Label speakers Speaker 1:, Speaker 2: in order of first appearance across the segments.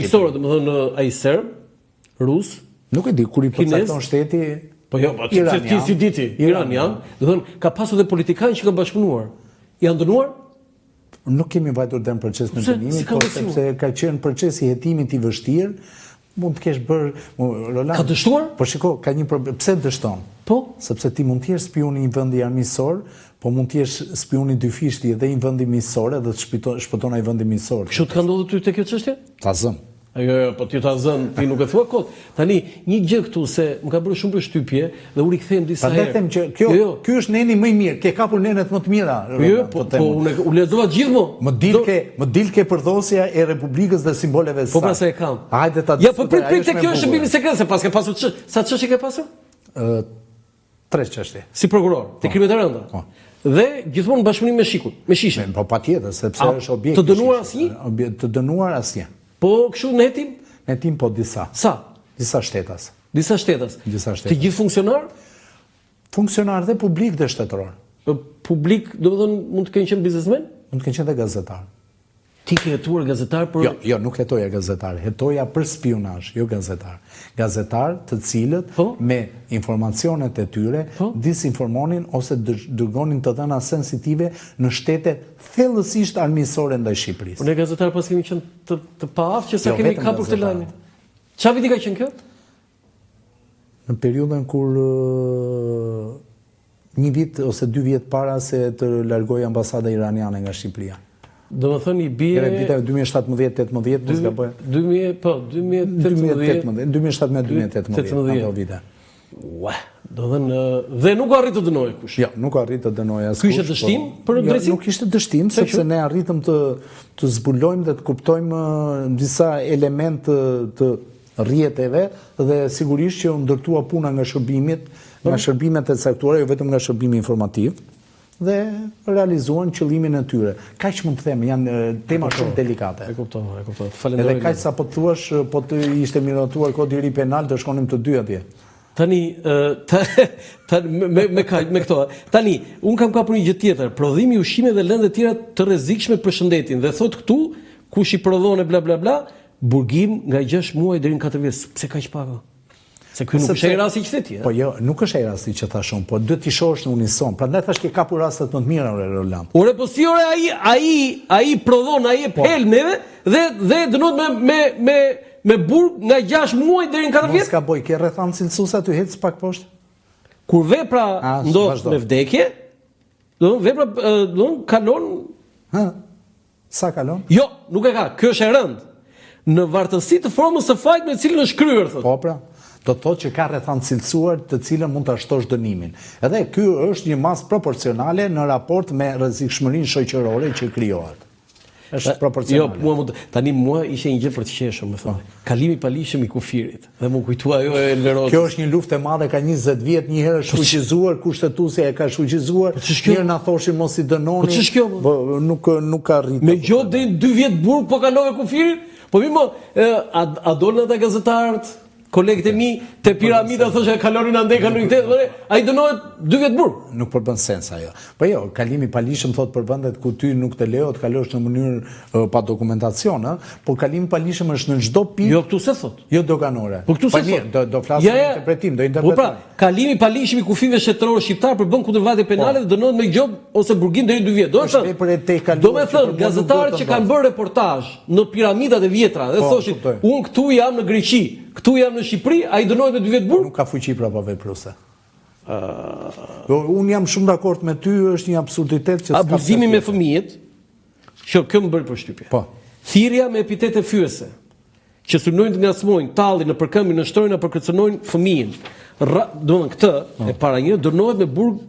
Speaker 1: Historia, domethënë ai serb, rus,
Speaker 2: nuk e di kur i përcakton shteti.
Speaker 1: Po jo, ti si diti, iranian, domethënë ka pasur dhe politikanë që kanë bashkëpunuar. Janë dënuar?
Speaker 2: Nuk kemi vajtur dhe në proces në dënimit, por sepse ka qenë procesi hetimit i vështirë, mund të kesh bërë Roland.
Speaker 1: Ka dështuar?
Speaker 2: Po shiko, ka një problem. Pse dështon?
Speaker 1: Po,
Speaker 2: sepse ti mund të jesh spioni i një vendi armiqësor, po mund të jesh spioni dyfishti edhe i një vendi miqësor dhe të shpëton ai vendi miqësor.
Speaker 1: kështu të ka ndodhur ty te kjo çështje?
Speaker 2: Ta zëm.
Speaker 1: Jo, po ti ta zën, ti nuk e thua kot. Tani një gjë këtu se më ka bërë shumë përshtypje dhe u rikthem disa herë.
Speaker 2: Prandaj them që ky është neni më i mirë, ke kapur nenet më të mira.
Speaker 1: Jo, po u lexova gjithmonë.
Speaker 2: Më dilke përdhosja e Republikës dhe simboleve së saj.
Speaker 1: Po pra se e kam.
Speaker 2: Hajde ta.
Speaker 1: Ja, po prit te kjo është shërbimi sekret, se pas ke pasur sa çështje ke pasur?
Speaker 2: 3 çështje.
Speaker 1: Si prokuror, te krimet e rënda. Dhe gjithmonë bashkëpunim me shikun, me shishen.
Speaker 2: Po patjetër, sepse është objekt.
Speaker 1: Të dënuar asnjë?
Speaker 2: Të dënuar asnjë.
Speaker 1: Po kështu në hetim?
Speaker 2: Në hetim po disa.
Speaker 1: Sa?
Speaker 2: Disa shtetas.
Speaker 1: Disa shtetas. Të gjithë funksionar?
Speaker 2: Funksionar dhe publik dhe shtetëror.
Speaker 1: Publik, domethënë mund të kenë qenë biznesmen?
Speaker 2: Mund të kenë qenë dhe gazetar.
Speaker 1: Ti ke hetuar gazetar për...
Speaker 2: Jo, nuk hetoja gazetar, hetoja për spionazh, jo gazetar. Gazetar të cilët me informacionet e tyre disinformonin ose dërgonin të dhëna sensitive në shtete thellësisht armiqësore ndaj Shqipërisë.
Speaker 1: Po ne gazetar pas kemi qenë të paaftë që sa kemi kapur këtë lajm. Çfarë viti ka qenë kjo?
Speaker 2: Në periudhën kur 1 vit ose 2 vjet para se të largoi ambasada iraniane nga Shqipëria.
Speaker 1: Do më thënë i bie...
Speaker 2: Viteve 2017-18, mos gaboj. 2017-2018, ato vite.
Speaker 1: Ua, do thënë... Dhe nuk arrit të dënojë kush?
Speaker 2: Jo, nuk arrit të dënojë askush.
Speaker 1: Ky ishte dështim për drejtësi?
Speaker 2: Jo, nuk ishte dështim, sepse ne arritëm të zbulojmë dhe të kuptojmë disa elementë të rrjeteve dhe sigurisht që u ndërtua puna nga shërbimet e caktuara, jo vetëm nga shërbimi informativ, dhe realizuan qëllimin e tyre. Kaq mund të them, janë tema shumë delikate.
Speaker 1: E kuptova. Falenderoj.
Speaker 2: Edhe kaq sa po të thuash, po të ishte miratuar kodi i ri penal, të shkonim të dy atje.
Speaker 1: Tani, me këto, tani, unë kam kapur një gjë tjetër, prodhimi ushqime dhe lëndë të tjera të rrezikshme për shëndetin, dhe thot këtu, kush i prodhon e bla bla bla, burgim nga 6 muaj deri në 4 vjet. Pse kaq pak? Se ky nuk është ai rasti që the ti.
Speaker 2: Po jo, nuk është ai rasti që thash unë, po duhet t'i shohësh në unison. Prandaj thash ke kapur rastet më të mira Roland.
Speaker 1: Ore, po si ore ai prodhon, ai e pel neve dhe dënohet me burg nga 6 muaj deri në 4 vjet.
Speaker 2: Mos ka boj, ke rrethan cilësues aty hec pak poshtë.
Speaker 1: Kur vepra ndodh me vdekje, vepra kalon.
Speaker 2: Sa kalon?
Speaker 1: Jo, nuk e ka. Kjo është e rëndë. Në vartësi të formës së fajit me cilën është kryer, thotë.
Speaker 2: Po pra. Do të thotë që ka rrethan cilësuar të cilën mund ta shtosh dënimin. Edhe ky është një masë proporcionale në raport me rrezikshmërinë shoqërore që krijohet. Është proporcionale.
Speaker 1: Jo, tani mua ishte një gjë për të qeshur, më thonë. Kalimi i palishëm i kufirit. Dhe më kujtua ajo e Elverosës.
Speaker 2: Kjo është një luftë e madhe, ka 20 vjet, një herë është fuqizuar, kushtetuesja e ka fuqizuar. Njëherë na thoshin mos i dënoni.
Speaker 1: Po ç'është kjo?
Speaker 2: Po nuk ka arritur.
Speaker 1: Me gjop deri 2 vjet burg po kalove kufirin? Po mirë, a dolën ata gazetarët? Kolegët e mi te piramida thoshte kalonin andej kalonin këtej, ai dënohet 2 vjet burg.
Speaker 2: Nuk përbën sens ajo. Po jo, kalimi i palishëm thot për vendet ku ty nuk të lejohet kalosh në mënyrë pa dokumentacion, por kalimi i palishëm është në çdo pikë.
Speaker 1: Jo, këtu se thot.
Speaker 2: Jo doganore.
Speaker 1: Po këtu se thot.
Speaker 2: Do flasim interpretim, do interpretoj.
Speaker 1: Po pra, kalimi i palishëm i kufive shtetëror shqiptar përbën kundërvajtje penale dhe dënohet me gjop ose burgim deri 2 vjet. Do të thënë gazetarët që kanë bërë reportazh në piramidat e vjetra dhe thoshin, unë këtu jam në Greqi, këtu jam në Shqipëri, ai dënohet me 2 vjet burg?
Speaker 2: Nuk ka fuqi prapa vepruese. Unë jam shumë dakord me ty, është një absurditet që
Speaker 1: abuzimi me fëmijët, që kjo më bëri përshtypje.
Speaker 2: Po.
Speaker 1: Thirrja me epitete fyese, që synojnë të ngacmojnë, tallin në përkëmbin, në shtrojnë apo kërcënojnë fëmijën. Domethënë këtë e para një dënohet me burg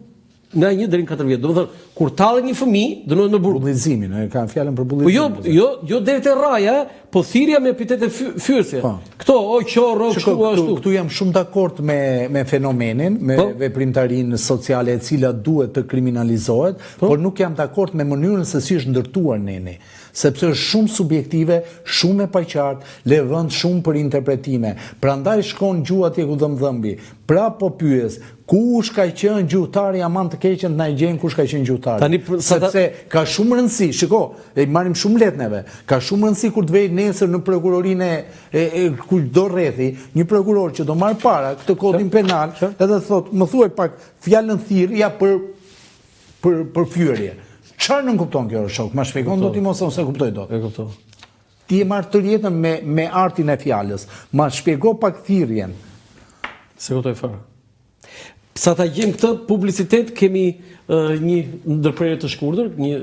Speaker 1: nga 1 deri në 4 vjet. Domethënë kur tallet një fëmijë, dënohet me burg.
Speaker 2: Bullizimin, kanë fjalën për bullizimin.
Speaker 1: Po jo deri te rraja, po thirrja me epitete fyese. Këto qorro kështu ashtu.
Speaker 2: Këtu jam shumë dakord me fenomenin, me veprimtarinë sociale e cila duhet të kriminalizohet, por nuk jam dakord me mënyrën se si është ndërtuar neni. sepse është shumë subjektive, shumë e paqartë, le vend shumë për interpretime. Prandaj shkon gjua atje ku dhëmbi. Pra po pyes, kush ka qenë gjuhëtari aman të keqen na e gjejmë kush ka qenë gjuhëtari. Sepse ka shumë rëndësi, shiko, e marrim shumë lehtë neve. Ka shumë rëndësi kur të vej nesër në prokurorinë e kushdo rrethi, një prokuror që do marr para këtë kodin penal, edhe thot, më thuaj pak fjalën thirrja për fyerje. Çfarë nuk kupton kjo shok? Ma shpjegon do ti mos se kuptoj dot.
Speaker 1: E kuptoj.
Speaker 2: Ti e marr të jetën me artin e fjalës. Ma shpjego pak thirrjen.
Speaker 1: Se kuptoj fare. Sa ta gjejmë këtë publicitet kemi një ndërprerje të shkurtër, një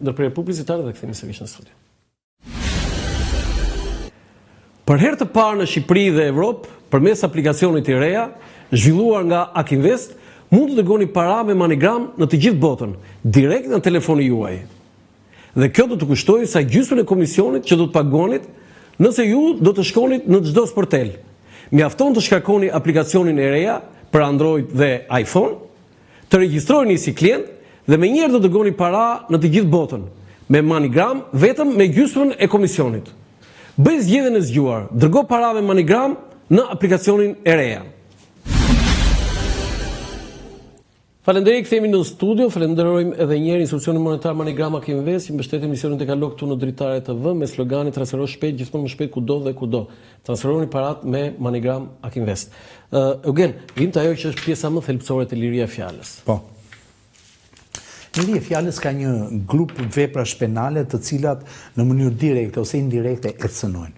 Speaker 1: ndërprerje publicitare dhe kthehemi sërish në studio. Për herë të parë në Shqipëri dhe Evropë, përmes aplikacionit i reja, zhvilluar nga Akinvest, mund të dërgoni para me MoneyGram në të gjithë botën, direkt në telefonin juaj. Dhe kjo do të kushtojë sa gjysmën e komisionit që do të pagonit nëse ju do të shkonit në çdo sportel. Mjafton të shkarkoni aplikacionin e reja për Android dhe iPhone, të regjistrojeni si klient dhe menjëherë do të dërgoni para në të gjithë botën, me MoneyGram vetëm me gjysmën e komisionit. Bëj zgjedhjen e zgjuar, dërgo para me MoneyGram në aplikacionin e reja. Falenderoj, kthehemi në studio, falenderojmë edhe një herë institucionin monetar MoneyGram Akinvest, që mbështet emisionin të kalon këtu në Dritare TV me sloganin transfero shpejt, gjithmonë më shpejt kudo dhe kudo. Transferoni parat me MoneyGram Akinvest. Eugen, vim të ajo që është pjesa më thelbësore të liria e fjalës.
Speaker 2: Po. Liria e fjalës ka një grup veprash penale të cilat në mënyrë direkte ose indirekte e cënojnë.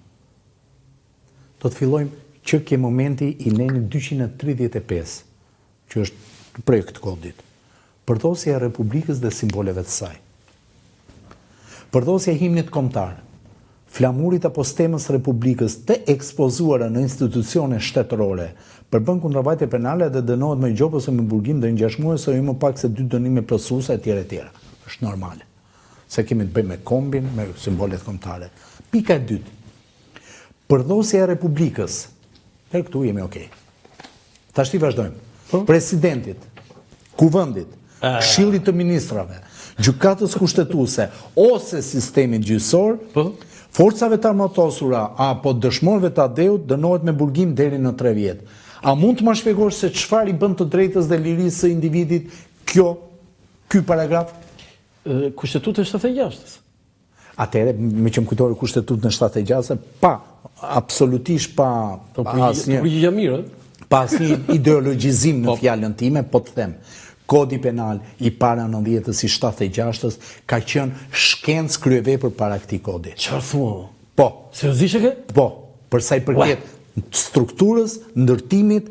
Speaker 2: Do të fillojmë që ke momenti i neni 235, që është prej këtë kodit. Përdosja e Republikës dhe simboleve të saj. Përdosja e himnit kombëtar, flamurit apo stemës Republikës të ekspozuara në institucione shtetërore, përbën kundërvajtje penale dhe dënohet me gjop ose me burgim deri në 6 muaj ose jo më pak se 2 dënime plotësuese etj. Është normale. Se kemi të bëjmë me kombin, me simbolet kombëtare. Pika e dytë. Përdosja e Republikës. Dhe këtu jemi okay. Tash ti vazhdojmë. Presidentit, kuvendit, këshillit të ministrave, gjykatës kushtetuese ose sistemit gjyqësor, forcave të armatosura apo dëshmorëve të adeut dënohet me burgim deri në 3 vjet. A mund të më shpjegosh se çfarë i bën të drejtës dhe lirisë së individit ky paragraf?
Speaker 1: Kushtetuta e 76-s.
Speaker 2: Atëherë, me që më kujtore kushtetutën e 76-s, absolutisht pa asnjë pas një ideologjizim në fjalën time, po të them, kodi penal i para 90-s i 76-s ka qenë shkencë kryevepër para këtij kodi.
Speaker 1: Çfarë thua?
Speaker 2: Po.
Speaker 1: Seriozisht e ke?
Speaker 2: Po, për sa i përket strukturës, ndërtimit,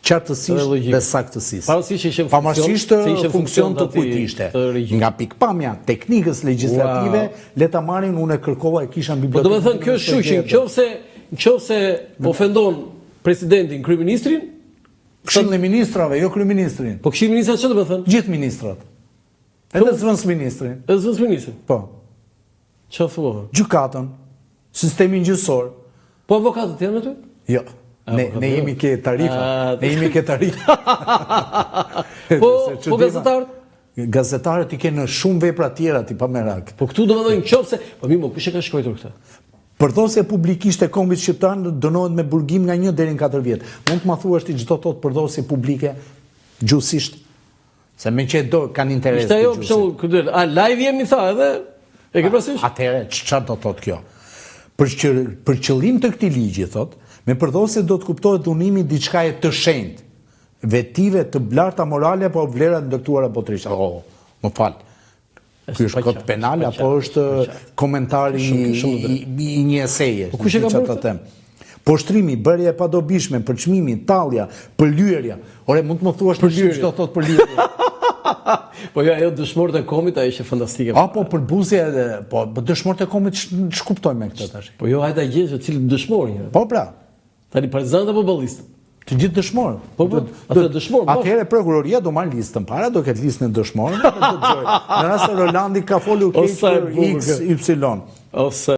Speaker 2: qartësisht dhe saktësisë. Pavarësisht funksion të kujt ishte. Nga pikpamja teknikës legjislative, le ta marrin, unë e kërkova e kisha në bibliotekën.
Speaker 1: Po domethënë kjo është shuqi, nëse ofendon presidentin, kryeministrin,
Speaker 2: këshillin e ministrave, jo kryeministrin.
Speaker 1: Po këshillin e ministrat çfarë do të thënë?
Speaker 2: Gjithë ministrat. Edhe zëvendësministrin.
Speaker 1: Edhe zëvendësministrin.
Speaker 2: Po.
Speaker 1: Çfarë thua?
Speaker 2: Gjykatën, sistemin gjyqësor.
Speaker 1: Po avokatët janë aty?
Speaker 2: Jo. Ne jemi ke tarifa. Ne jemi ke tarifa.
Speaker 1: Po gazetarët?
Speaker 2: Gazetarët i kenë shumë vepra tjera ti pa merak.
Speaker 1: Po këtu domethënë nëse, po mirë, kush e ka shkruar këtë?
Speaker 2: Përdosja publikisht e kombit shqiptar dënohet me burgim nga 1 deri në 4 vjet. Mund të ma thuash ti çdo thot përdosje publike gjuhësisht? Se me që do kanë interes të gjuhësisht.
Speaker 1: Ishte ajo për a live jemi tha edhe? E ke parasysh?
Speaker 2: Atëherë çfarë do thot kjo? Për qëllim të këtij ligji thot, me përdosje do të kuptohet dhunimi diçka e të shenjtë, vetive të blarta morale apo vlera të ndërtuara botërisht. Më fal. Ky është kod penal apo është komentari i një eseje?
Speaker 1: Po kush e ka bërë?
Speaker 2: Poshtrimi, bërja e padobishme, përçmimi, tallja, përlyerja. Ore, mund të më thuash përlyerje? Çdo thot përlyerje?
Speaker 1: Po jo, ajo dëshmorët e komit ajo ishte fantastike.
Speaker 2: Apo për buzje, po dëshmorët e komit ç'kuptojmë me këtë tash?
Speaker 1: Po jo, hajta gjej se cili dëshmori.
Speaker 2: Po pra.
Speaker 1: Tani partizanët apo ballistë?
Speaker 2: Të gjithë dëshmorët.
Speaker 1: Po, atë dëshmorë.
Speaker 2: Atëherë prokuroria do marr listën para, do ketë listën e dëshmorëve, do dëgjoj. Në rast se Rolandi ka folur keq për X, Y.
Speaker 1: Ose